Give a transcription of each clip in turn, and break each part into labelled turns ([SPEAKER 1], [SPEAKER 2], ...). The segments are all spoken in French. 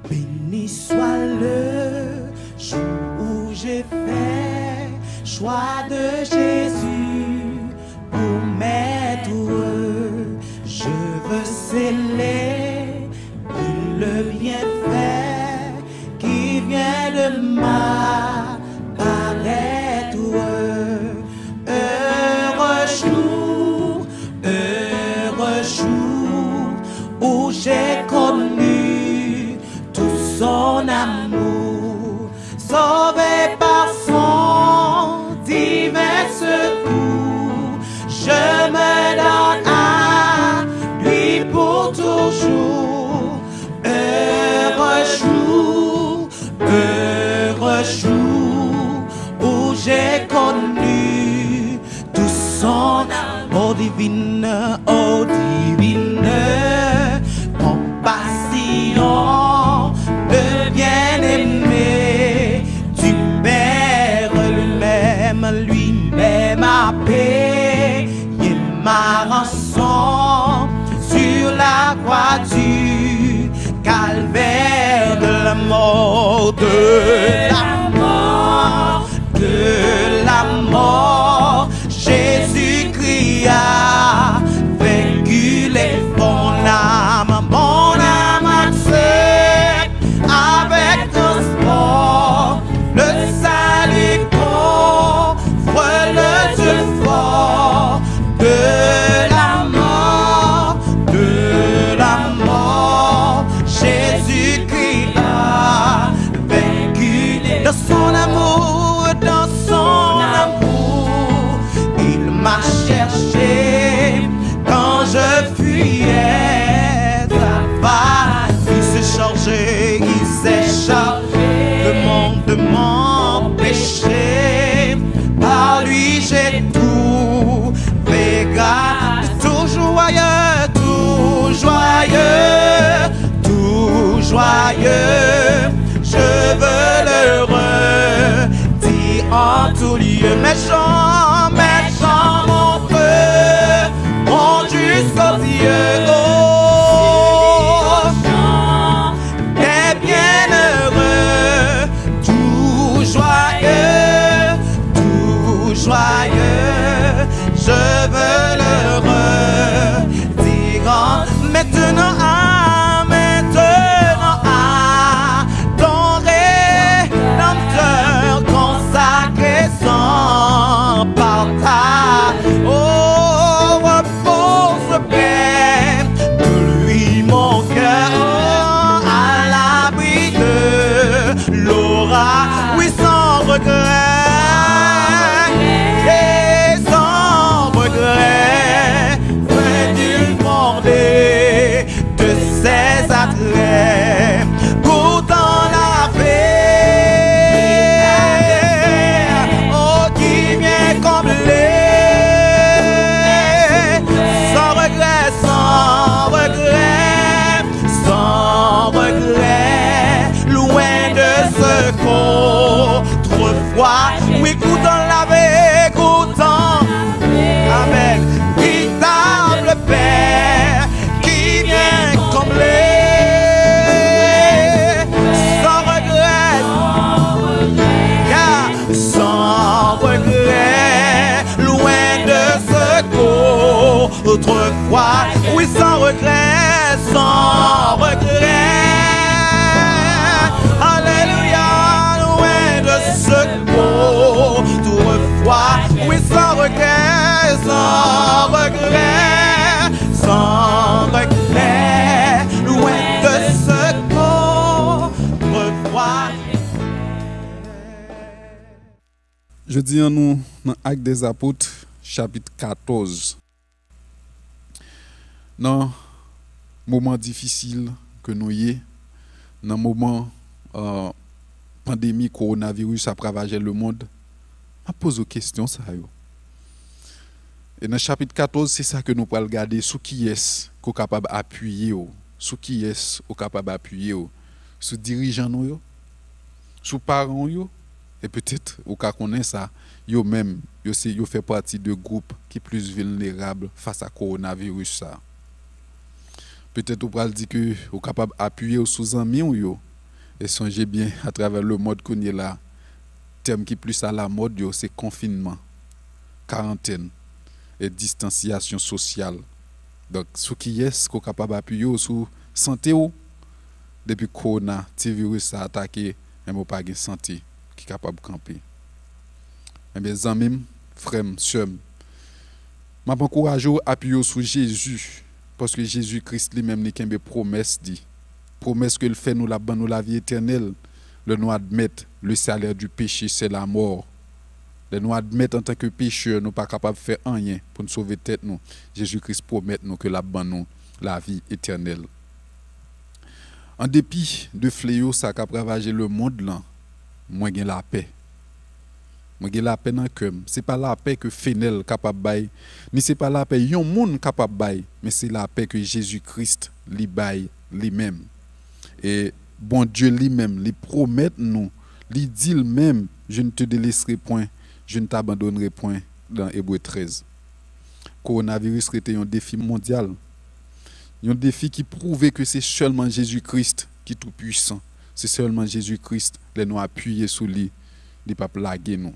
[SPEAKER 1] Béni soit le jour où j'ai fait choix de Jésus pour m'être heureux. Je veux sceller le bienfait qui vient de ma paraître heureux. Heureux jour où j'ai connu tout son amour, sauvé par son divin secours. Je me donne à lui pour toujours. Heureux jour où j'ai connu tout son amour divine, oh divine compassion de bien-aimé du Père lui-même a payé ma rançon sur la croix du calvaire, de la mort, de la mort. Jésus-Christ a vaincu les mon âme accepte avec transport le salut pauvre, le Dieu fort. De la mort, Jésus-Christ a vaincu dans son amour, il m'a cherché quand je fuyais sa face. Il s'est chargé de mon péché. Par lui j'ai tout grâce. Tout joyeux, je veux le redire en tout lieu. Mes chants montent jusqu'aux cieux. Oh, des bienheureux, tout joyeux, je veux le redire maintenant à ton Rédempteur consacré sans partage. Oh, repose paix de lui mon cœur à l'abri de l'aura, oui sans regret. De ses attraits, pourtant la paix, oh qui vient combler, sans regret, loin de ce qu'autrefois, oui goûtant la paix, amen, véritable Père qui vient combler sans regret, loin de ce qu'autrefois, oui sans regret, alléluia, loin de ce qu'autrefois, oui sans regret, loin de ce qu'autrefois.
[SPEAKER 2] Je dis en nous dans Actes des Apôtres, chapitre 14. Dans moment difficile que nous y dans moment pandémie coronavirus a ravagé le monde, je pose une question ça yo. Et dans chapitre 14, c'est ça que nous allons regarder sous qui est qu'on capable appuyer, sous qui est qu'on capable appuyer, sous dirigeants nous, sous parents yo, et peut-être au cas qu'on est ça, yo même yo fait partie de groupes qui plus vulnérables face à coronavirus ça. Peut-être on va dire que vous capable appuyer sous amis Et songez bien, à travers le mode qu'on est là, terme qui plus à la mode, c'est confinement, quarantaine et distanciation sociale. Donc, ce qui est, qu'on est capable d'appuyer sur santé ou depuis corona, le virus a attaqué, même pas de santé qui est capable de camper. Eh bien, amis, frères, sœurs, je m'encourage à appuyer sur Jésus, parce que Jésus-Christ lui-même n'a qu'une promesse dit. Promesse qu'il fait nous la vie éternelle. Le nous admettre le salaire du péché, c'est la mort. Le nous admettre en tant que pécheur, nous ne sommes pas capables de faire rien pour nous sauver tête nous. Jésus-Christ promet nous que nous la vie éternelle. En dépit de fléau ça a ravagé le monde là, moi j'ai la paix. Moi j'ai la paix dans cœur. C'est pas la paix que Fenel capable bail, ni c'est pas la paix yon monde capable bail, mais c'est la paix que Jésus-Christ li bail lui-même. Et bon Dieu lui-même, lui promet nous, lui dit lui-même, je ne te délaisserai point, je ne t'abandonnerai point dans Hébreux 13. Coronavirus était un défi mondial. Un défi qui prouvait que c'est seulement Jésus-Christ qui est tout puissant. C'est seulement Jésus-Christ qui nous appuyer sur lui, il ne peut pas plaguer nous.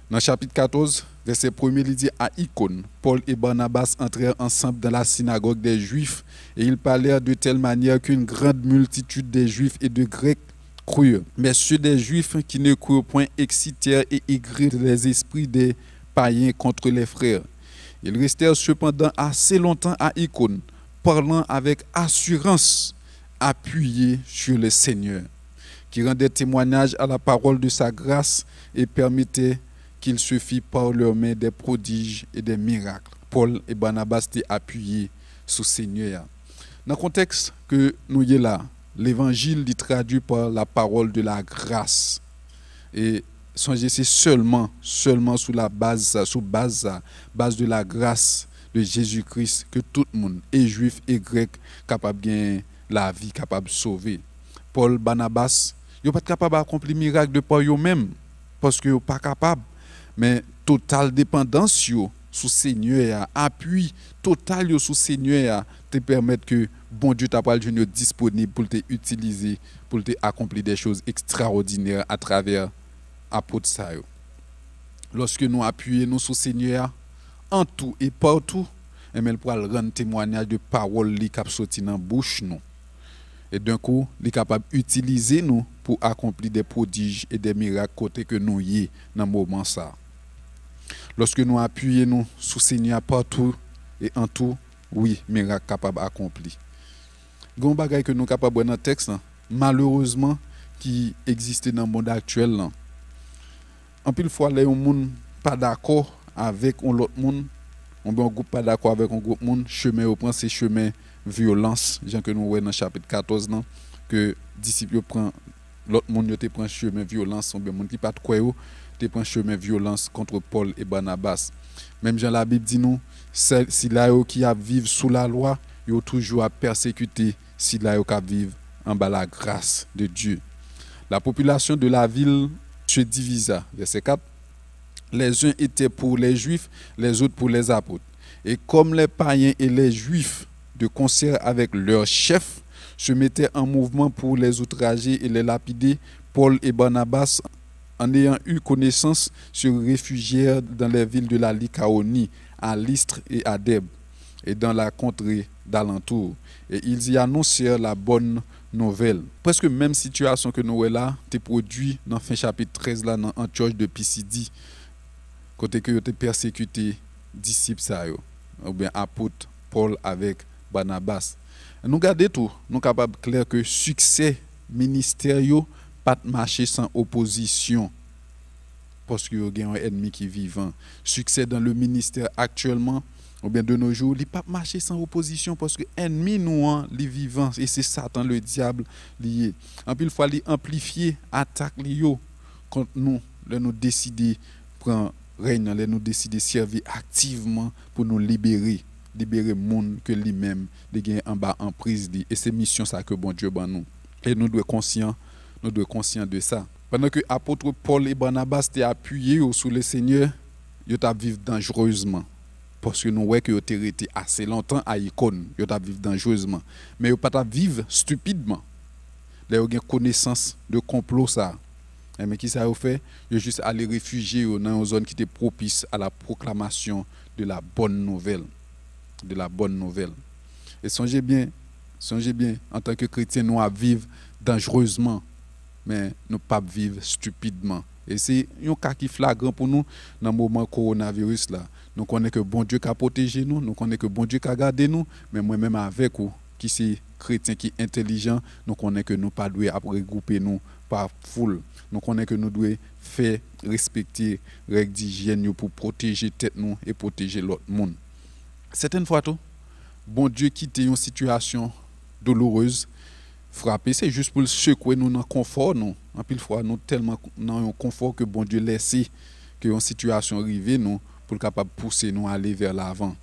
[SPEAKER 2] Dans le chapitre 14, verset 1er, il dit à Icône, Paul et Barnabas entrèrent ensemble dans la synagogue des Juifs et ils parlèrent de telle manière qu'une grande multitude des Juifs et de Grecs crurent. Mais ceux des Juifs qui ne crurent point excitèrent et aigrirent les esprits des païens contre les frères. Ils restèrent cependant assez longtemps à Icône, parlant avec assurance, appuyés sur le Seigneur, qui rendait témoignage à la parole de sa grâce et permettait qu'il se fit par leurs mains des prodiges et des miracles. Paul et Barnabas étaient appuyés sur le Seigneur. Dans le contexte que nous y là, l'évangile est traduit par la parole de la grâce. Et songez, c'est seulement sous la base de la grâce de Jésus-Christ que tout le monde, et juif et grec, capable de gagner la vie, capable de sauver. Paul, Barnabas, ils ne sont pas capables d'accomplir le miracle de par eux-mêmes, parce qu'ils ne sont pas capables. Mais totale dépendance sur le Seigneur, appui total sur le Seigneur, te permettre que bon Dieu t'a pas le disponible pour te utiliser, pour te accomplir des choses extraordinaires à travers l'apôtre ça. Lorsque nous appuyons sur le Seigneur, en tout et partout, et il pourra rendre témoignage de paroles qui sont sorties dans la bouche nous. Et d'un coup, il est capable d'utiliser nous pour accomplir des prodiges et des miracles côté que nous y dans le moment ça. Lorsque nous appuyons nous sur le Seigneur partout et en tout, oui, miracle capable d'accomplir. Il y a un bagage que nous sommes capables de dans le texte, malheureusement, qui existe dans le monde actuel. En pile fois, les gens ne sont pas d'accord avec l'autre monde, on ne groupe pas d'accord avec un groupe monde, chemin au prend c'est chemin violence, gens que nous voyons dans le chapitre 14 là, que disciples prend l'autre monde te prend chemin violence, on bien monde qui pas de quoi te prend chemin violence contre Paul et Barnabas. Même Jean la Bible dit nous, si là qui a vivre sous la loi, yo toujours à persécuter si là qui vivre en bas la grâce de Dieu. La population de la ville se divisa, verset 4. Les uns étaient pour les Juifs, les autres pour les apôtres. Et comme les païens et les Juifs, de concert avec leurs chefs, se mettaient en mouvement pour les outrager et les lapider, Paul et Barnabas, en ayant eu connaissance, se réfugièrent dans les villes de la Lycaonie, à Lystre et à Dèbe, et dans la contrée d'alentour. Et ils y annoncèrent la bonne nouvelle. Presque même situation que nous avons là, te produit dans fin chapitre 13 là, dans Antioche de Pisidie, côté que tu persécuté disciples ça yo, ou bien apôtre Paul avec Barnabas. Nous regardons tout, nous sommes capables de clair que succès ministériel pas marcher sans opposition parce qu'il y a un ennemi qui est vivant. Succès dans le ministère actuellement ou bien de nos jours, il pas marcher sans opposition parce que l'ennemi nous les vivant et c'est Satan le diable lié. En plus fois il amplifier attaque lié contre nous, nous décider prendre règne, nous décider servir activement pour nous libérer le monde que lui-même de en bas en prise et c'est mission ça que bon Dieu ban nous et nous devons conscient de ça. Pendant que apôtre Paul et Barnabas étaient appuyés sur le Seigneur, ils ont vécu dangereusement parce que nous voyons que ils ont été assez longtemps à Icône, ils ont vécu dangereusement mais ils n'ont pas vécu stupidement. Là, ils ont connaissance de complot ça. Mais qui ça a fait? Ils ont juste allé réfugier dans une zone qui était propice à la proclamation de la bonne nouvelle. De la bonne nouvelle. Et songez bien, en tant que chrétiens, nous à vivre dangereusement, mais nous pas vivre stupidement. Et c'est un cas qui est flagrant pour nous dans le moment coronavirus là. Nous connaissons que bon Dieu qui a protégé nous, nous connaissons que bon Dieu qui a gardé nous, mais moi-même avec vous, qui c'est chrétien qui est intelligent, nous connaissons que nous pas doit regrouper nous par foule. Nous connaissons que nous devons faire respecter les règles d'hygiène pour protéger tête nous et protéger l'autre monde. Certaines fois tout, bon Dieu quitte une situation douloureuse, frappé, c'est juste pour le secouer nous dans le confort. Nous. En pile fois, nous tellement dans un confort que bon Dieu laisse que une situation arrive nous pour capable pousser nous à aller vers l'avant.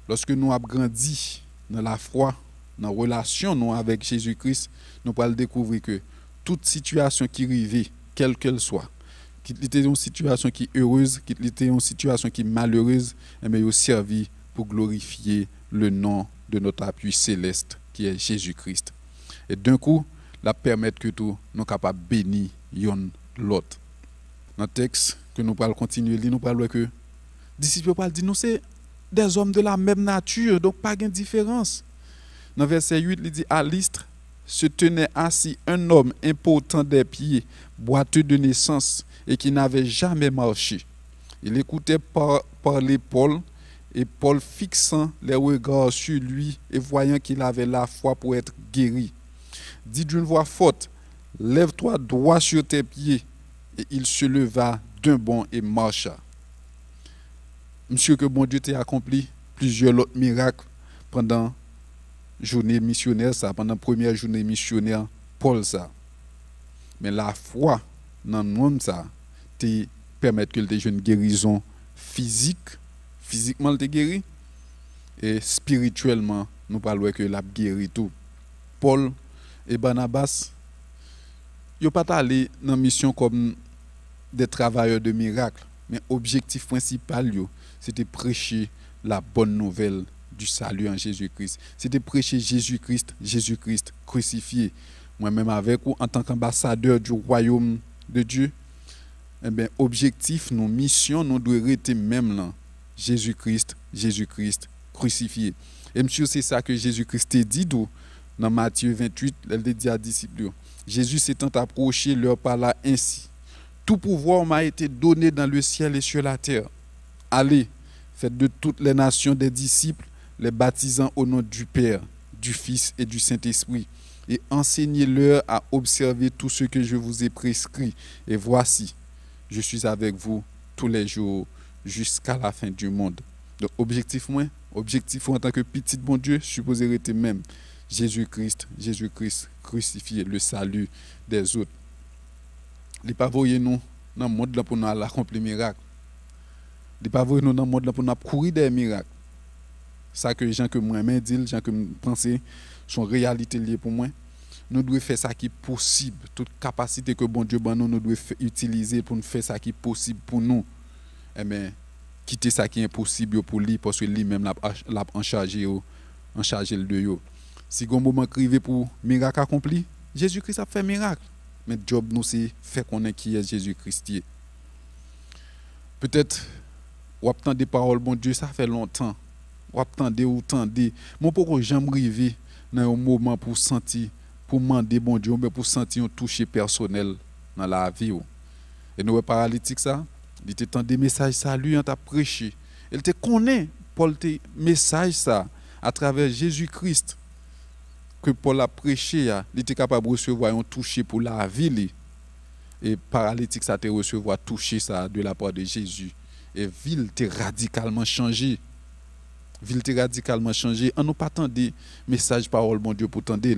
[SPEAKER 2] Lorsque nous avons grandi dans la foi, dans la relation nous avec Jésus-Christ, nous allons découvrir que toute situation qui arrive, quelle qu'elle soit, qu'il était une situation qui est heureuse, qu'il était une situation qui est malheureuse, mais il a servi pour glorifier le nom de notre appui céleste qui est Jésus-Christ. Et d'un coup, la permettre que tout nous capables bénir l'autre. Dans le texte que nous allons continuer, nous parlons que les disciples parlent dit nous c'est des hommes de la même nature, donc pas de différence. Dans verset 8, il dit à Lystre se tenait assis un homme impotent des pieds, boiteux de naissance et qui n'avait jamais marché. Il écoutait parler Paul. Et Paul, fixant les regards sur lui et voyant qu'il avait la foi pour être guéri, dit d'une voix forte, « Lève-toi droit sur tes pieds. » Et il se leva d'un bond et marcha. Monsieur, que bon Dieu t'a accompli plusieurs autres miracles pendant la journée missionnaire, pendant la première journée missionnaire, Paul, ça. Mais la foi dans le monde, ça, te permet que tu aies une guérison physique. Physiquement, il est guéri. Et spirituellement, nous parlons que l'a guéri tout. Paul et Barnabas, ils n'ont pas allé dans la mission comme des travailleurs de miracles. Mais l'objectif principal, c'était prêcher la bonne nouvelle du salut en Jésus-Christ. C'était prêcher Jésus-Christ crucifié. Moi-même avec vous, en tant qu'ambassadeur du royaume de Dieu, eh bien, objectif, nos missions, nous devons être même là. Jésus-Christ crucifié. Et monsieur, c'est ça que Jésus-Christ a dit dans Matthieu 28, il dit à disciples. Jésus s'étant approché, leur parla ainsi. Tout pouvoir m'a été donné dans le ciel et sur la terre. Allez, faites de toutes les nations des disciples, les baptisant au nom du Père, du Fils et du Saint-Esprit, et enseignez-leur à observer tout ce que je vous ai prescrit. Et voici, je suis avec vous tous les jours, jusqu'à la fin du monde. Donc, objectif en tant que petit bon Dieu, supposé être même Jésus-Christ crucifié, le salut des autres. Il n'est pas voyé nous dans le monde pour nous accomplir des miracles. Il n'est pas voyé nous dans le monde pour nous courir des miracles. Ça que les gens que moi-même dis, les gens que je pense sont réalité liées pour moi. Nous devons faire ça qui est possible. Toute capacité que bon Dieu nous devons utiliser pour nous faire ça qui est possible pour nous. Mais quitter ça qui est impossible pour lui parce que lui-même l'a en chargé le de yo. Si un moment arrivé pour miracle accompli, Jésus-Christ a fait miracle. Mais job nous c'est faire connaître qui est Jésus-Christ. Peut-être ou attendre des paroles bon Dieu ça fait longtemps. Ou attendre mon pourquoi jamais arrivé dans un moment pour sentir pour demander bon Dieu pour sentir un toucher personnel dans la vie. Et nous paralytique ça. Il te tend des messages ça lui on t'a prêché. Il te connaît Paul te message ça à travers Jésus-Christ que Paul a prêché, il était capable de recevoir un toucher pour la vie et paralytique ça te recevoir toucher ça de la part de Jésus et ville te radicalement changé. On nous pas attendre message parole bon Dieu pour tendre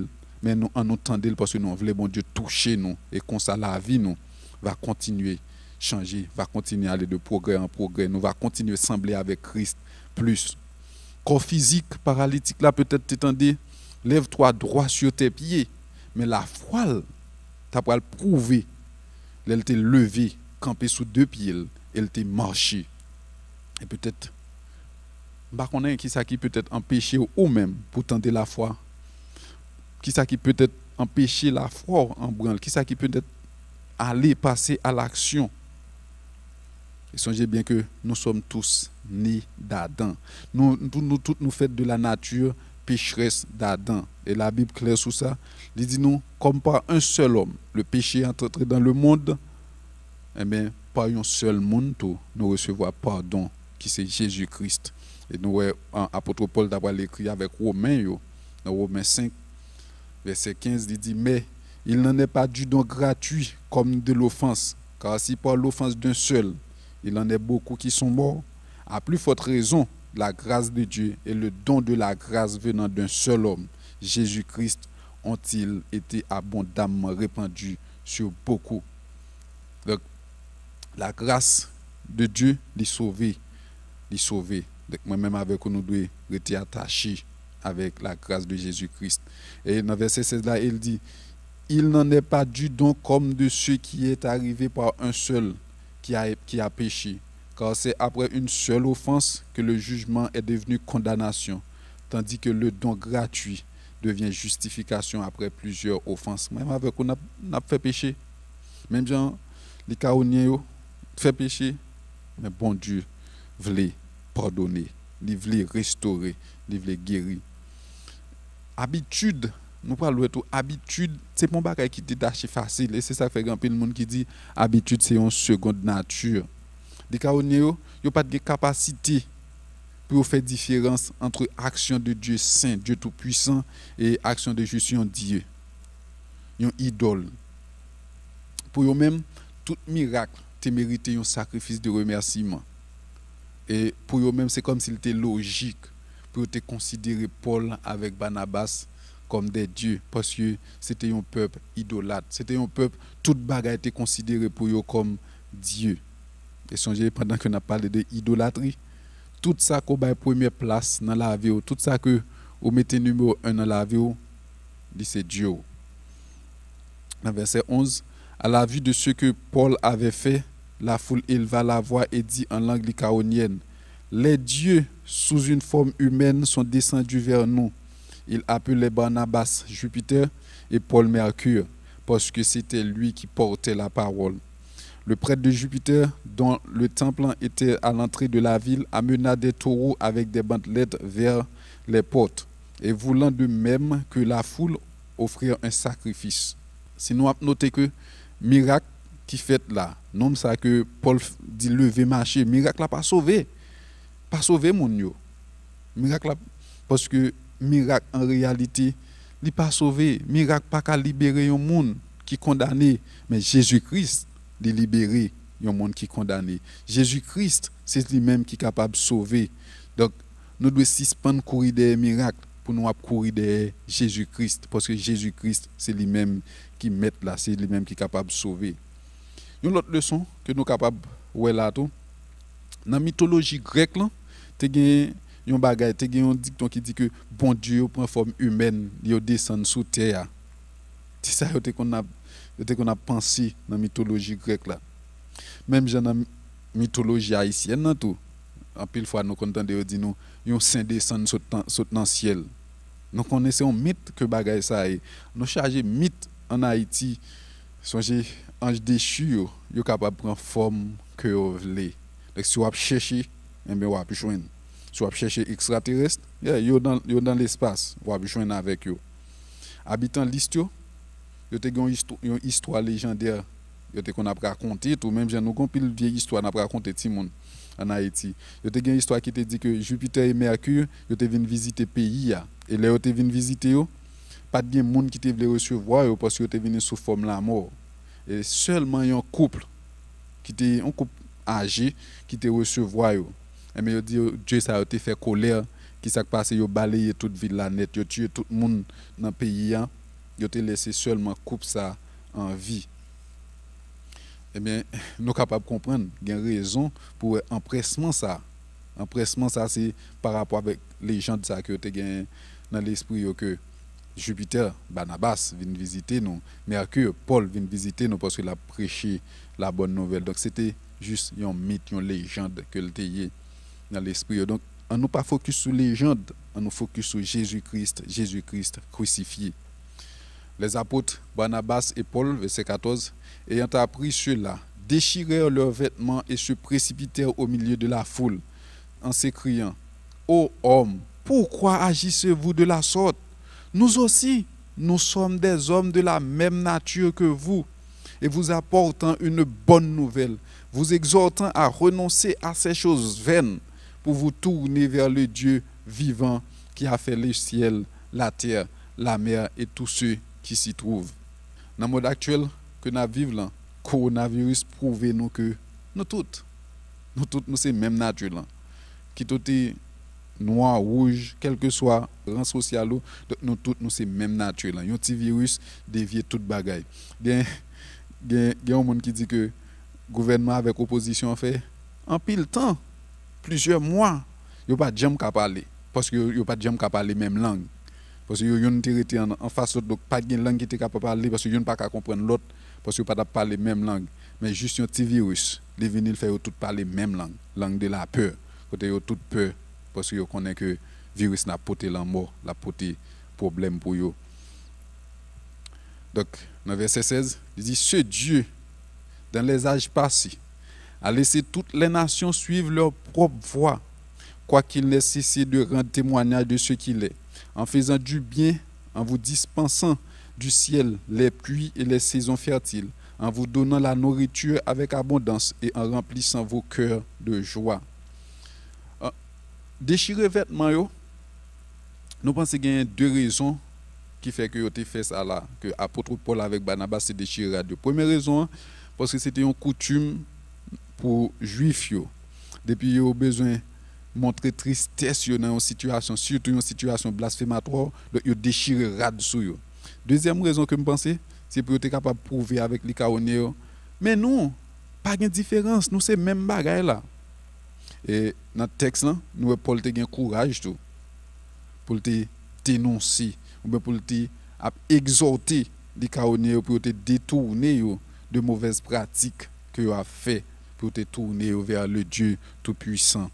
[SPEAKER 2] mais nous en nous tendre parce que nous voulons bon Dieu toucher nous et comme ça la vie nous va continuer changer, va continuer à aller de progrès en progrès, nous va continuer à sembler avec Christ plus. Corps physique paralytique là peut-être t'étendez, lève-toi droit sur tes pieds, mais la foi t'as pas le prouver, elle t'est levé, campé sous deux pieds, elle t'est marché. Et peut-être bah connaît qui ça qui peut-être empêcher ou même pour tenter la foi. Qui ça qui peut-être empêcher la foi en branle? Qui ça qui peut être aller passer à l'action? Et songez bien que nous sommes tous nés d'Adam. Nous tous nous faits de la nature pécheresse d'Adam. Et la Bible claire sur ça. Il dit nous, comme par un seul homme, le péché est entré dans le monde, eh bien, par un seul monde, nous recevons pardon, qui c'est Jésus-Christ. Et nous, apôtre Paul d'avoir écrit avec Romains, dans Romains 5, verset 15, il dit, mais il n'en est pas du don gratuit comme de l'offense, car si par l'offense d'un seul, il en est beaucoup qui sont morts, à plus forte raison, la grâce de Dieu et le don de la grâce venant d'un seul homme, Jésus-Christ, ont-ils été abondamment répandus sur beaucoup. Donc, la grâce de Dieu les sauver. Donc, moi-même avec nous devons rester attachés avec la grâce de Jésus-Christ. Et dans verset 16 là, il dit, il n'en est pas du don comme de ceux qui est arrivé par un seul qui a péché. Car c'est après une seule offense que le jugement est devenu condamnation, tandis que le don gratuit devient justification après plusieurs offenses. Même avec on a fait péché, même gens, les caoniens fait péché, mais bon Dieu voulait pardonner, il voulait restaurer, il voulait guérir. Habitude, nous parlons de tout, habitude, c'est mon bagage qui détache facile, et c'est ça que fait grand peu de monde qui dit habitude c'est une seconde nature. Les caoniens, ils n'ont pas de capacité pour faire différence entre action de Dieu saint, Dieu tout-puissant, et action de Jésus en Dieu. Une idole. Pour eux-mêmes, tout miracle te mérité un sacrifice de remerciement. Et pour eux-mêmes, c'est comme s'il était logique pour te considérer Paul avec Barnabas comme des dieux, parce que c'était un peuple idolâtre. C'était un peuple, toute bagarre était considérée pour eux comme Dieu. Et songez, pendant qu'on a parlé de idolâtrie, tout ça qu'on a première place dans la vie, tout ça que vous mettez numéro 1 dans la vie, c'est Dieu. Dans verset 11, à la vue de ce que Paul avait fait, la foule éleva la voix et dit en langue lycaonienne, les dieux sous une forme humaine sont descendus vers nous. Il appelait Barnabas Jupiter et Paul Mercure, parce que c'était lui qui portait la parole. Le prêtre de Jupiter, dont le temple était à l'entrée de la ville, amena des taureaux avec des bandelettes vers les portes, et voulant de même que la foule offrir un sacrifice. Sinon, notez que miracle qui fait là, non ça que Paul dit lever marcher, miracle là pas sauvé mon yo. Miracle là, parce que miracle en réalité, il pas sauvé, miracle pas qu'à libérer un monde qui condamné, mais Jésus-Christ de libérer un monde qui est condamné. Jésus-Christ, c'est lui-même qui est capable de sauver. Donc, nous devons suspendre courir des miracles pour nous courir des Jésus-Christ. Parce que Jésus-Christ, c'est lui-même qui met là, c'est lui-même qui est capable de sauver. Une autre leçon que nous sommes capables de voir là, dans la mythologie grecque, il y a un dicton qui dit que bon Dieu prend forme humaine, il descend sous terre. C'est ça qu'on a pensé dans la mythologie grecque là. Même dans la mythologie haïtienne tout. En pile fois nous entendons dire nous un saint descend saute dans le ciel. Nous connaissons un mythe que bagaille ça est. Nous charger mythe en Haïti, songez ange déchu yo capable prendre forme que vous voulez. Donc si vous chercher, eh bien vous joindre. Si vous chercher extraterrestre, yo dans l'espace, vous joindre avec eux. Habitant l'Istio, yo te une histoire légendaire yo te qu'on a raconté tout même j'ai nous gon pile vieille histoire n'a raconté ti monde en Haïti. Yo te une histoire qui te dit que Jupiter et Mercure yo te viennent visiter pays et là yo te viennent visiter yo pas de monde qui te voulait recevoir yo parce que yo te venu sous forme la mort et seulement un couple âgé qui te recevoir yo et mais yo dit Dieu ça a été fait colère qui s'est passé yo balayer toute ville la net yo tuer tout monde dans pays yo te laissé seulement coupe ça en vie. Eh bien, nous sommes capables de comprendre qu'il y a une raison pour empressement ça. Empressement ça, c'est par rapport avec les gens de ça que tu as dans l'esprit que Jupiter, Barnabas vient visiter nous, Mercure, Paul vient visiter nous parce qu'il a prêché la bonne nouvelle. Donc c'était juste un mythe, une légende que le tayé dans l'esprit. Donc on ne pas focus sur légende, on nous focus sur Jésus-Christ crucifié. Les apôtres Barnabas et Paul, verset 14, ayant appris cela, déchirèrent leurs vêtements et se précipitèrent au milieu de la foule, en s'écriant, ô hommes, pourquoi agissez-vous de la sorte? Nous aussi, nous sommes des hommes de la même nature que vous, et vous apportant une bonne nouvelle, vous exhortant à renoncer à ces choses vaines, pour vous tourner vers le Dieu vivant qui a fait le ciel, la terre, la mer et tous ceux qui s'y trouvent. Dans le monde actuel que nous vivons, le coronavirus prouve nous que nous tous, nous sommes même nature là. Qui tout est noir, rouge, quel que soit rang social, nous tous nous sommes même nature là. Un petit virus dévie toute bagaille. Il y a un monde qui dit que le gouvernement avec opposition fait en pile temps, plusieurs mois, il n'y a pas de gens qui parler parce qu'il n'y a pas de gens qui parler même langue. Parce que yon été en face donc pas de langue qui était capable de parler parce que yon pas capable comprendre l'autre parce que pas parler même langue mais juste un petit virus les venir faire tout parler même langue de la peur côté yo toute peur parce que yo connaît que virus n'a porté la mort la porté problème pour yo. Donc dans verset 16 il dit ce Dieu dans les âges passés a laissé toutes les nations suivre leur propre voie quoiqu'il n'ait cessé de rendre témoignage de ce qu'il est en faisant du bien, en vous dispensant du ciel les pluies et les saisons fertiles, en vous donnant la nourriture avec abondance et en remplissant vos cœurs de joie. Déchirer vêtements, nous pensons qu'il y a deux raisons qui font que vous avez fait ça là, que l'apôtre Paul avec Barnabas s'est déchiré à deux. Première raison, parce que c'était une coutume pour les Juifs. Depuis qu'ils ont besoin montrer tristesse dans une situation, surtout une situation blasphématoire, donc ils déchirent rad sur eux. Deuxième raison que je pense, c'est pour être capable de prouver avec les caronniers, mais nous, pas de différence, nous c'est même bagaille là. Et dans le texte là, nous Paul te gain courage tout pour te dénoncer ou bien pour te exhorter les caronniers pour te détourner de mauvaises pratiques que vous avez fait pour te tourner vers le Dieu tout puissant.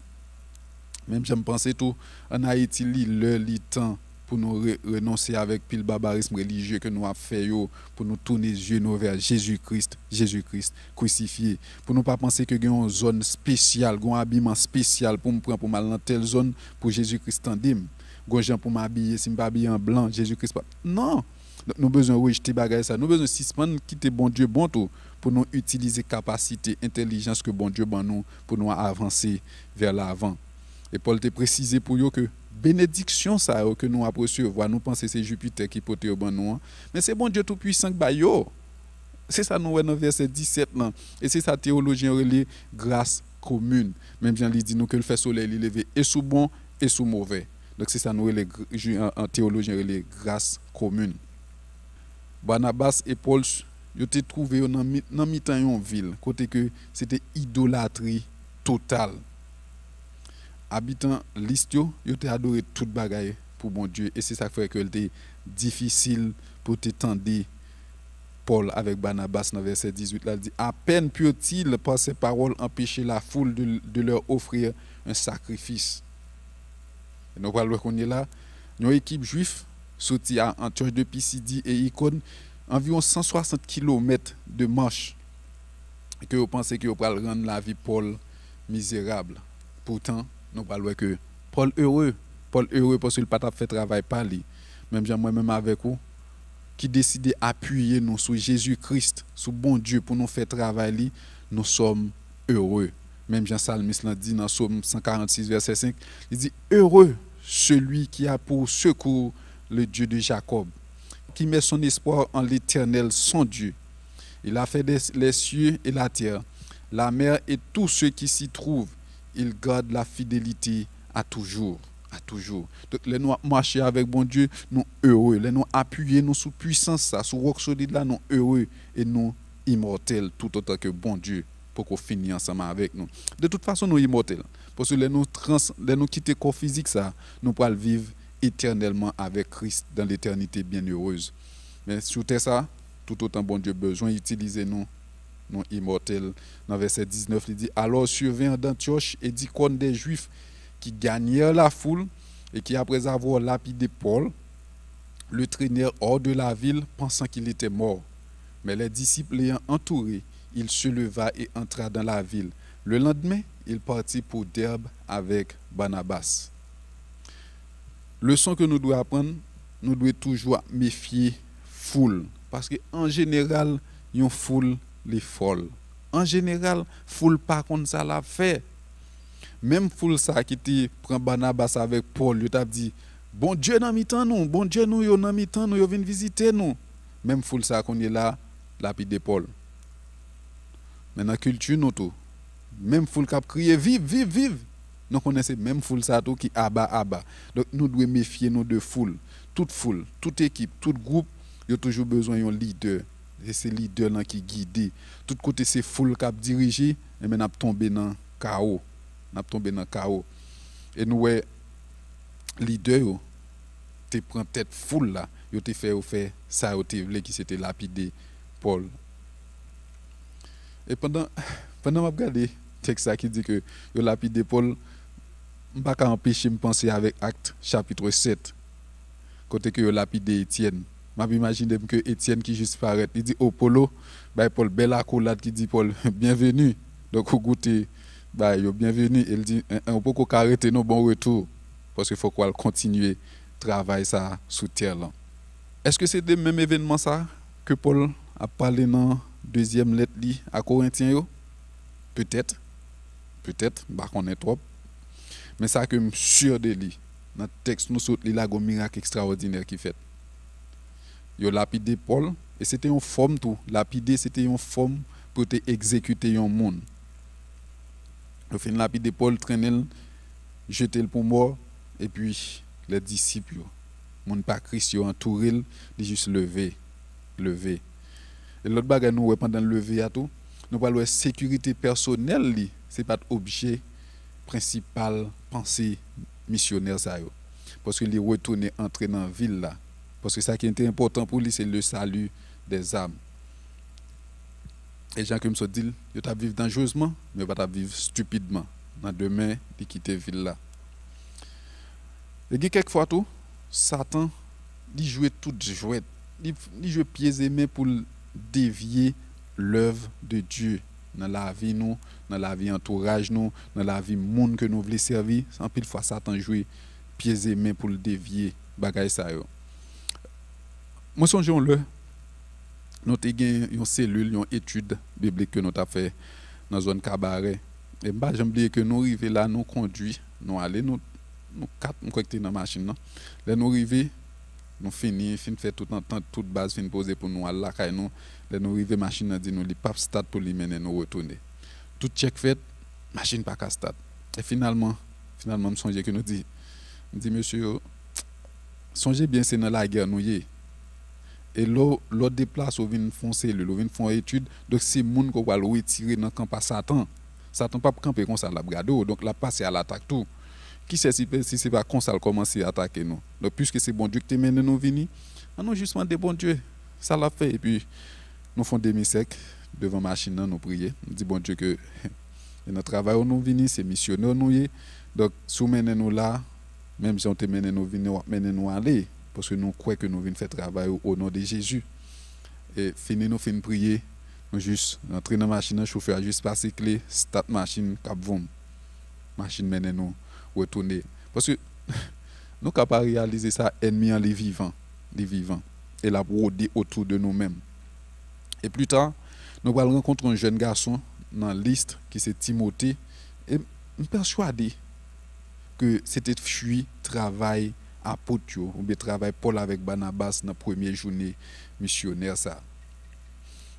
[SPEAKER 2] Même j'aime penser tout en Haïti le temps pour nous renoncer avec pile barbarisme religieux que nous avons fait pour nous tourner les yeux vers Jésus-Christ crucifié pour nous pas penser que une zone spéciale un habillement spécial pour me prendre pour mal dans telle zone pour Jésus-Christ tendim gon gens pour m'habiller si me pas habiller en blanc Jésus-Christ pas non nous besoin rejeter bagaille ça nous besoin suspendre quitter bon Dieu bon tout pour nous utiliser capacité intelligence que bon Dieu ban nous pour nous avancer vers l'avant. Et Paul t'a précisé pour eux que bénédiction ça que nous avons recevoir nous pensons c'est Jupiter qui porte au bon nous mais c'est bon Dieu tout puissant qui ba yo. C'est ça nous dans verset 17 là et c'est ça théologien relé grâce commune. Même Jean lui dit nous que le fait soleil il lever et sous bon et sous mauvais. Donc c'est ça nous relé en théologien relé grâce commune. Barnabas et Paul ils étaient trouvés dans mi-temps une ville côté que c'était idolâtrie totale. Habitant l'Istio, ils ont adoré toute bagaille pour bon Dieu et c'est ça qui fait que c'était difficile pour t'étendre Paul avec Barnabas dans verset 18 là dit à peine purent-ils par ces paroles empêcher la foule de leur offrir un sacrifice. Et nous voyons qu'on est là, une équipe juive sortie à Antioche de Pisidie et Icône environ 160 km de marche et que vous pensez que vous allez rendre la vie Paul misérable. Pourtant nous parlons que Paul heureux parce qu'il n'a pas fait travail par lui. Même moi-même avec vous, qui décide d'appuyer nous sur Jésus-Christ, sur bon Dieu pour nous faire travailler, nous sommes heureux. Même Jean Salmiste l'a dit dans Psaume 146, verset 5, il dit heureux celui qui a pour secours le Dieu de Jacob, qui met son espoir en l'Éternel, son Dieu. Il a fait les cieux et la terre, la mer et tous ceux qui s'y trouvent. Il garde la fidélité à toujours. À toujours. Donc, les nous marcher avec bon Dieu, nous heureux. Les nous appuyer nous sous puissance, sous roc solide là, nous heureux et nous immortels tout autant que bon Dieu pour qu'on finisse ensemble avec nous. De toute façon, nous immortels. Parce que les nous quitter le corps physique, ça, nous pourrons vivre éternellement avec Christ dans l'éternité bienheureuse. Mais sur ça, tout autant bon Dieu besoin d'utiliser nous immortels. Dans verset 19, il dit alors survint d'Antioche et d'Icône des Juifs qui gagnèrent la foule et qui après avoir lapidé Paul le traînèrent hors de la ville, pensant qu'il était mort. Mais les disciples l'ayant entouré, il se leva et entra dans la ville. Le lendemain, il partit pour Derbe avec Barnabas. Leçon que nous devons apprendre, nous devons toujours méfier foule. Parce qu'en général, une foule les folle. En général, foule pas contre ça l'a fait. Même foule ça qui te prend Barnabas avec Paul, il t'a dit bon Dieu dans mi-temps nous, bon Dieu nous yo dans mi-temps nous yo vinn visiter nous. Même foule ça qu'on est là, lapide Paul. Mais dans la culture nous tout, même foule qui a crié vive vive vive. Nous connaissons même foule ça tout qui abat. Donc nous devons méfier nous de foule. Toute foule, toute équipe, tout groupe, il y a toujours besoin d'un leader. Et c'est leader là qui guide. Tout côté c'est foule qui a dirigé et maintenant tomber dans chaos. N'a tombé dans chaos. Et nous ouais leader yo te prend tête foule là, yo te fait ça yo te vle qui c'était lapidé Paul. Et pendant m'a regardé texte ça qui dit que yo lapidé Paul, m'pas ka empêcher me penser avec Acte chapitre 7 côté que yo lapidé Étienne. M'a imaginer que Étienne qui juste paraît, il dit oh Polo, bah Paul belle accolade qui dit Paul bienvenue. Donc au goûter bah yo bienvenue, il dit on peut qu'on arrêter nos bon retour parce qu'il faut qu'on continue travail ça sous terre là. Est-ce que c'est le même événement ça que Paul a parlé dans deuxième lettre li à Corinthiens yo? Peut-être bah on est trop. Mais ça que je suis sûr de lui dans le texte nous saute là un miracle extraordinaire qui fait. Yo lapidé Paul et c'était une forme tout, lapider c'était une forme pour te exécuter un monde. Au fin lapidé Paul traîner jeter le pour mort et puis les disciples monde pas Christ yo entouré il juste lever. Et l'autre bagage nous pendant le lever à tout, nous parlons de sécurité personnelle li, c'est pas objet principal pensée missionnaire ça yo. Parce que les retourner entrer dans ville là. Parce que ça qui était important pour lui c'est le salut des âmes. Et gens qui me sont dit, ils t'a vivre dangereusement, mais pas vivre stupidement. Dans demain, ils quittent la ville là. Et quelquefois tout, Satan, il joue toute jouette. Il joue pieds et mains pour dévier l'œuvre de Dieu dans la vie nous, dans la vie entourage nous, dans la vie monde que nous voulons servir. En pile fois Satan joue pieds et mains pour le dévier bagay ça yo. Moi songeons le nous avons une cellule, une étude biblique que nous avons fait dans la zone cabaret. Et j'ai oublié que nous arrivons là, nous conduisons, nous allons, nous quatre, nous connectés dans la machine. Là, nous arrivons, nous finissons, fait tout en temps, toute base, fin poser pour nous aller là, nous. Là, nous arrivons, la machine dit nous, les pas start pour lui mener, nous retourner. Tout check fait, machine pas qu'à start. Et finalement, je songe que nous dit monsieur, songez bien, c'est dans la guerre, nous y est. Et l'autre déplace ou vient font cellule, ou vient font étude, donc c'est monde qu'on va retirer dans camp à Satan. Satan pas camper comme ça la brado, donc la passer à l'attaque tout. Qui sait si c'est pas comme ça commencer à attaquer nous. Donc puisque c'est bon Dieu qui te mène nous venir, nous justement des bon Dieu. Ça l'a fait et puis nous font demi-sec devant machine nous prier. Nous dit bon Dieu que notre travail nous venir, c'est missionnaire nous y. Donc sous mener nous là, même si on te mène nous venir, mener nous aller. Parce que nous croyons que nous venons faire travail au nom de Jésus. Et nous finissons prier, nous juste entrer dans la machine, le chauffeur juste passer clé, start machine, cap vom. Machine mène nous retourner. Parce que nous ne pouvons pas réaliser ça, ennemi en les vivants. Et la broder autour de nous-mêmes. Et plus tard, nous allons rencontrer un jeune garçon dans la liste qui c'est Timothée. Et je suis persuadé que c'était fui travail apôtre ou bien travail Paul avec Barnabas dans la première journée missionnaire ça.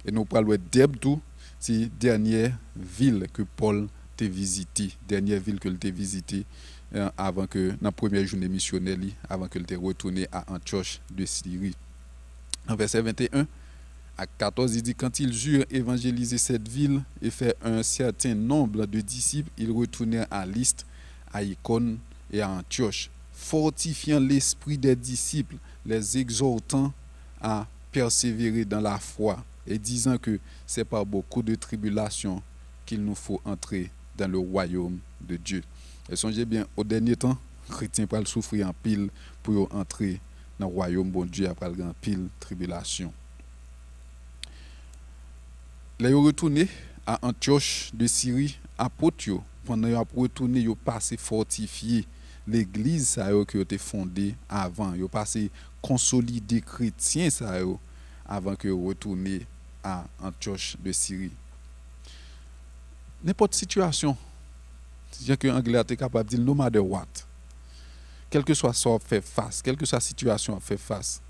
[SPEAKER 2] Et nous parlons Derbe tout, c'est dernière ville que Paul t'a visité, dernière ville que il t'a visité avant que dans la première journée missionnaire avant que il t'ait retourné à Antioche de Syrie. En verset 21 à 14, il dit quand ils eurent évangélisé cette ville et fait un certain nombre de disciples, ils retournèrent à Lystre, à Icône et à Antioche, fortifiant l'esprit des disciples, les exhortant à persévérer dans la foi et disant que c'est par beaucoup de tribulations qu'il nous faut entrer dans le royaume de Dieu. Et songez bien, au dernier temps, les chrétiens peuvent souffrir en pile pour entrer dans le royaume bon Dieu après le grand pile tribulation. Là yo retourné à Antioche de Syrie, apôtre yo pendant yo retourné yo passé fortifier l'église ça yo qui était fondée avant, yo passé consolider chrétiens ça yo avant que retourner à Antioche de Syrie. N'importe situation, c'est-à-dire que l'anglais est capable de dire no matter what, quel que soit ce qu'on fait face, quelle que soit la situation qu'on fait face,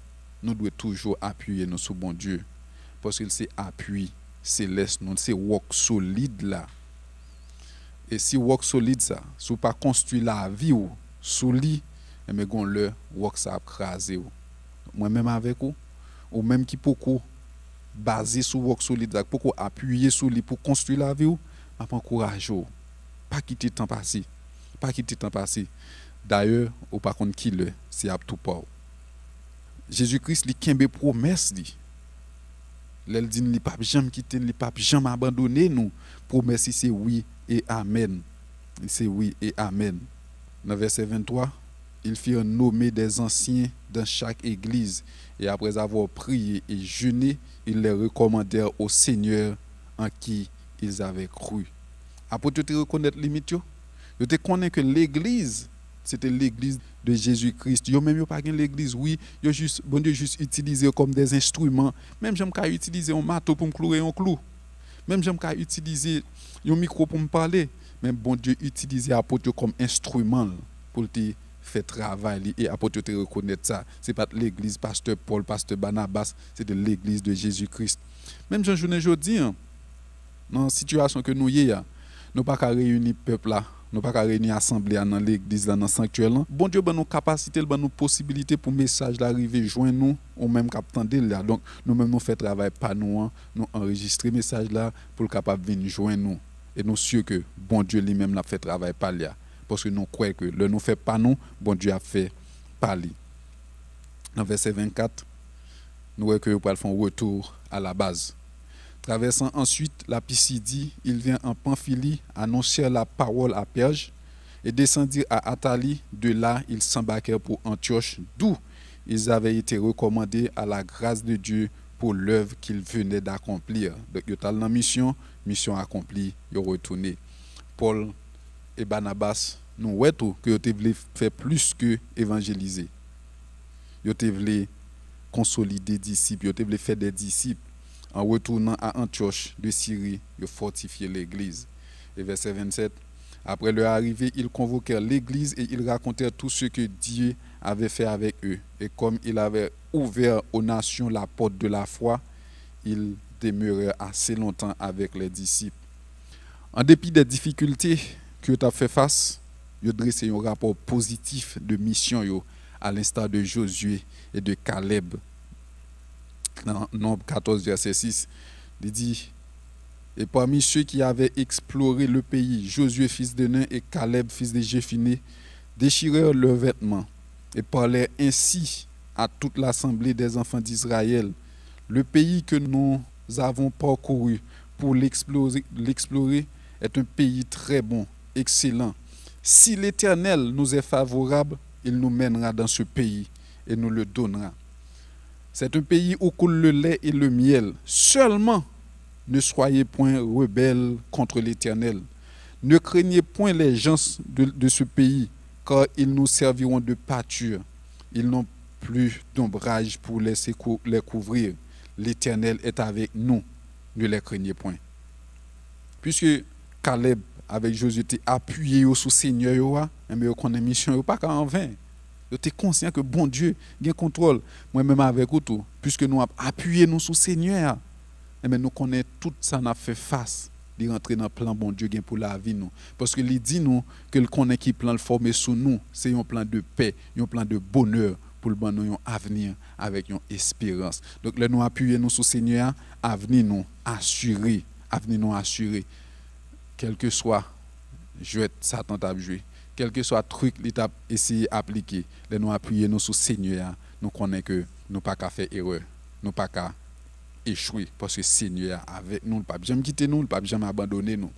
[SPEAKER 2] nous devons toujours appuyer nous sur bon Dieu. Parce qu'il c'est appui, c'est laisse nous, c'est work solide là. Et si work solide ça, si vous pas construit la vie ou sous lit, mais gon le work ça a crasé ou. Moi même avec vous, ou même qui beaucoup basé sur work solide là, beaucoup appuyer sur lui pour construire la vie ou, m'a encourage ou. Pas quitter temps passé. Pas quitter temps passé. D'ailleurs, ou par contre qui le, c'est à tout pas. Jésus-Christ li kembe promesse li. L'el dit li pas jamais quitter, li pas jamais abandonner nous. Promesse c'est oui et amen. C'est oui et amen. Dans verset 23, ils firent nommer des anciens dans chaque église et après avoir prié et jeûné, ils les recommandèrent au Seigneur en qui ils avaient cru. Après tu te reconnaître limite yo, tu te connais que l'église c'était l'église de Jésus-Christ. Yo même yo pas l'église, oui, yo juste bon Dieu juste utiliser comme des instruments. Même j'aime qu'à utiliser un marteau pour me clouer un clou. Même j'aime qu'à utiliser un micro pour me parler. Même bon Dieu utiliser apôtre comme instrument pour te faire travail et apôtre te reconnaître ça. C'est pas l'église pasteur Paul, pasteur Barnabas, c'est de l'église de Jésus-Christ. Même Jean journée aujourd'hui dans la situation que nous y a, nous pas qu'à réunir peuple là. Nous pas réunir assemblée dans l'église dans le sanctuaire là. Bon Dieu ben nos capacités, ben nos possibilités pour message l'arriver joindre nous ou même capter là. Donc nous même nous fait travail pas nous enregistrer message là pour capable venir joindre nous et nous sûr que bon Dieu lui-même l'a fait travail par là parce que nous croyons que le nous fait pas nous, bon Dieu a fait par lui. Dans verset 24, nous voyons que nous allons faire un retour à la base. Traversant ensuite la Pisidie, il vient en Pamphylie, annoncer la parole à Perge et descendirent à Atalie. De là, ils s'embarquèrent pour Antioche, d'où ils avaient été recommandés à la grâce de Dieu pour l'œuvre qu'ils venaient d'accomplir. Donc, ils étaient dans mission accomplie, ils retourné. Paul et Barnabas, nous voyons que ils voulaient faire plus que évangéliser. Ils voulaient consolider des disciples, ils voulaient faire des disciples. En retournant à Antioche de Syrie, ils fortifiaient l'église. Et verset 27, après leur arrivée, ils convoquèrent l'église et ils racontèrent tout ce que Dieu avait fait avec eux. Et comme il avait ouvert aux nations la porte de la foi, ils demeurèrent assez longtemps avec les disciples. En dépit des difficultés que tu as fait face, ils dressaient un rapport positif de mission à l'instar de Josué et de Caleb. Dans Nombre 14, verset 6, il dit, et parmi ceux qui avaient exploré le pays, Josué, fils de Nun, et Caleb, fils de Jéphuné, déchirèrent leurs vêtements et parlèrent ainsi à toute l'assemblée des enfants d'Israël. Le pays que nous avons parcouru pour l'explorer est un pays très bon, excellent. Si l'Éternel nous est favorable, il nous mènera dans ce pays et nous le donnera. C'est un pays où coule le lait et le miel. Seulement, ne soyez point rebelles contre l'Éternel. Ne craignez point les gens de ce pays, car ils nous serviront de pâture. Ils n'ont plus d'ombrage pour les couvrir. L'Éternel est avec nous. Ne les craignez point. Puisque Caleb, avec Josué, était appuyé sur le Seigneur, mais on a mission pas qu'en vain. Vous êtes conscient que bon Dieu a contrôle. Moi-même avec vous, puisque nous avons appuyé nous sur le Seigneur, mais nous connaissons tout ça, nous avons fait face. Il rentrer dans le plan bon Dieu pour la vie. Nous. Parce qu'il dit nous que le connaît qui plan le former sous nous, c'est un plan de paix, un plan de bonheur pour le bon nous avenir avec une espérance. Donc, là, nous appuyons nous sur le Seigneur, avenir nous assuré, quel que soit jouet Satan t'a joué. Quel que soit le truc qu'il a essayé d'appliquer, nous appuyer nous sur le Seigneur, nous connaissons que nous ne pouvons pas faire erreur, nous ne pouvons pas échouer, parce que le Seigneur est avec nous, il ne peut pas jamais quitter nous, il ne peut pas jamais abandonner nous.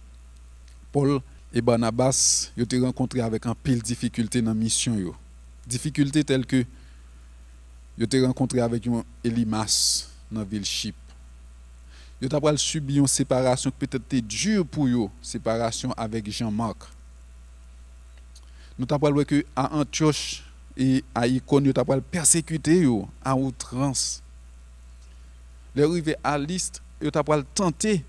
[SPEAKER 2] Paul et Barnabas, ils ont rencontré avec un pile de difficultés dans la mission. Difficultés telles que Yo te rencontré avec un Elimas dans ville Chip. Yo t'a pral subi une séparation qui peut-être était dure pour yo, séparation avec Jean-Marc. Nous t'a pral que à Antioche et à Icône yo t'a pral persécuter yo à outrance. Les arrivé à Liste, yo t'a pral tenter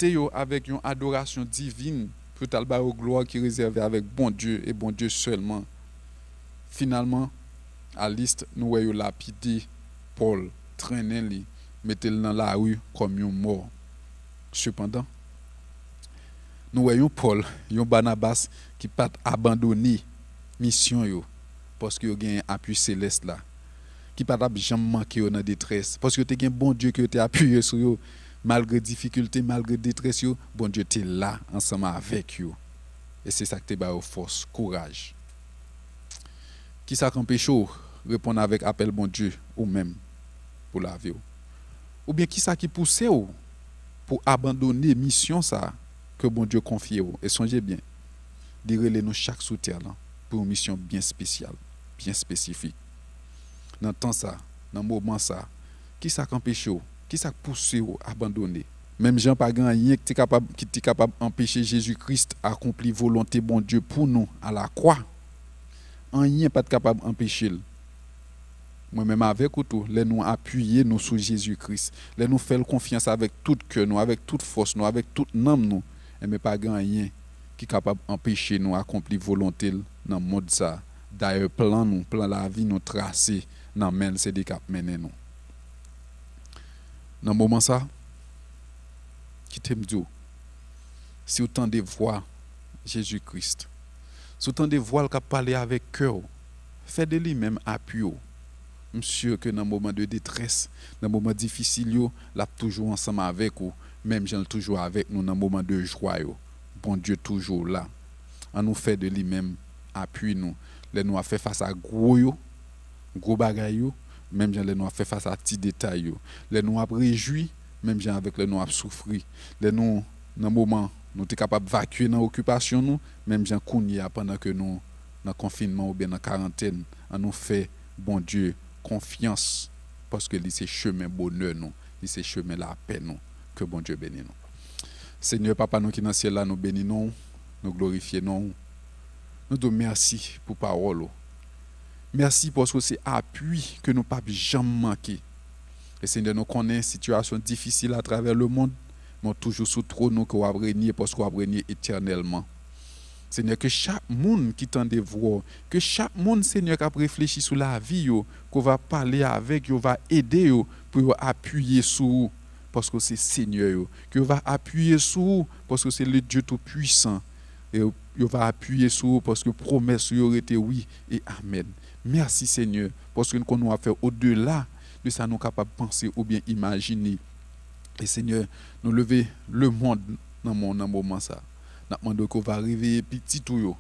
[SPEAKER 2] yo avec une adoration divine pour talba au gloire qui réservé avec bon Dieu et bon Dieu seulement. Finalement à Liste nous voyons lapidé Paul traîner li mettel dans la rue comme un mort. Cependant nous voyons Paul, un Barnabas qui pas abandonné mission yo parce que yo gagne appui céleste là, qui pas jamais manqué dans détresse parce que tu gagne bon Dieu qui t'a appuyé sur yo malgré difficulté, malgré détresse yo, bon Dieu t'es là ensemble avec yo. Et c'est ça qui te ba force, courage. Qui ça empêche répondre avec appel bon Dieu ou même pour la vie ou bien qui ça qui pousse ou pour abandonner mission ça que bon Dieu confie ou et songez bien direz-le nous chaque sous terre là pour une mission bien spéciale bien spécifique dans temps ça dans moment ça qui ça empêche ou qui ça pousse ou abandonner même Jean pas grand rien qui est capable d'empêcher Jésus-Christ accomplir volonté bon Dieu pour nous à la croix rien pas capable d'empêcher. Moi-même avec ou tout, les nous appuyer nous sur Jésus-Christ, les nous faire confiance avec tout cœur nous, avec toute force nous, avec toute âme nous, et mais pas grand rien qui est capable d'empêcher nous accomplir volonté dans le monde ça. D'ailleurs plan la vie nous tracé dans men c'est des cap mener nous. Dans moment ça qui t'aime dit si autant de voir Jésus-Christ, si autant de voir qu'il parler avec cœur, fait de lui-même appui. Monsieur que dans moment de détresse, dans moment difficile yo, l'a toujours ensemble avec ou même Jean toujours avec nous dans moment de joie yo. Bon Dieu toujours là. On nous fait de lui-même appui nous. Les nous a fait face à gros bagay yo, même Jean les nous a fait face à petits détails yo. Les nous a réjoui, même Jean avec les nous a souffri. Les nous dans moment nous sommes capables d'évacuer dans l'occupation nous, même Jean Kounia pendant que nous dans confinement ou bien dans quarantaine, on nous fait bon Dieu confiance parce que c'est chemin bonheur nous, c'est chemin la paix nous, que bon Dieu bénisse nous. Seigneur Papa nous qui dans le ciel là nous bénissons, nous glorifions nous te merci pour parole. Merci parce que c'est appui que nous pas jamais manquer. Et Seigneur nous connaît situation difficile à travers le monde, mais toujours sous trône nous qu'on va régner parce qu'on va régner éternellement. Seigneur, que chaque monde qui t'en dévoie, que chaque monde, Seigneur, qui a réfléchi sur la vie, qu'on va parler avec, qu'on va aider pour appuyer sur, parce que c'est Seigneur, qu'on va appuyer sur, parce que c'est le Dieu Tout-Puissant, et qu'on va appuyer sur, parce que promesse aurait été oui et amen. Merci Seigneur, parce que nous avons fait au-delà de ça, nous sommes capables de penser ou bien imaginer. Et Seigneur, nous lever le monde dans mon moment ça. Nous demandons qu'on va réveiller petit tout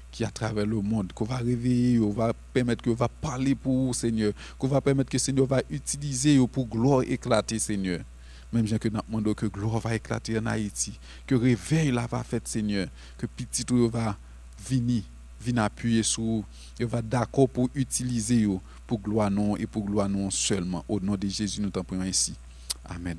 [SPEAKER 2] qui à travers le monde, qu'on va réveiller, on va permettre que va parler pour Seigneur, qu'on va permettre que Seigneur va utiliser pour gloire éclater Seigneur. Même que nous demandons que gloire va éclater en Haïti, que réveil là va faire Seigneur, que petit tout va venir appuyer sur, et va d'accord pour utiliser pour gloire non et pour gloire non seulement. Au nom de Jésus nous t'en prions ainsi. Amen.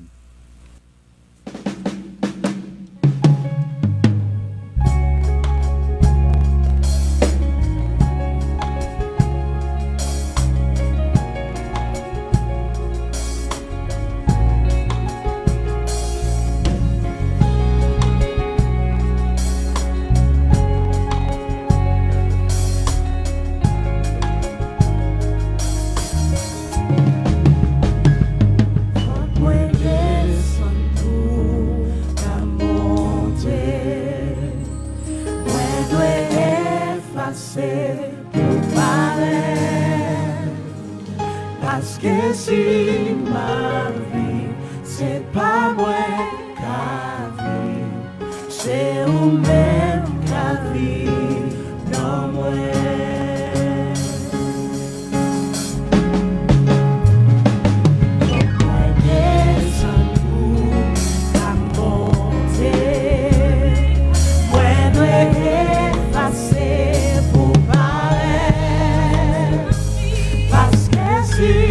[SPEAKER 3] See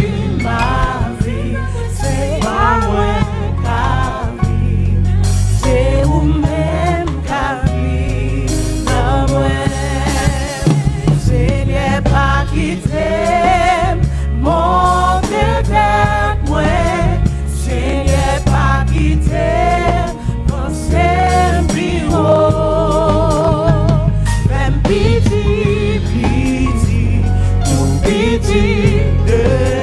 [SPEAKER 1] pitié de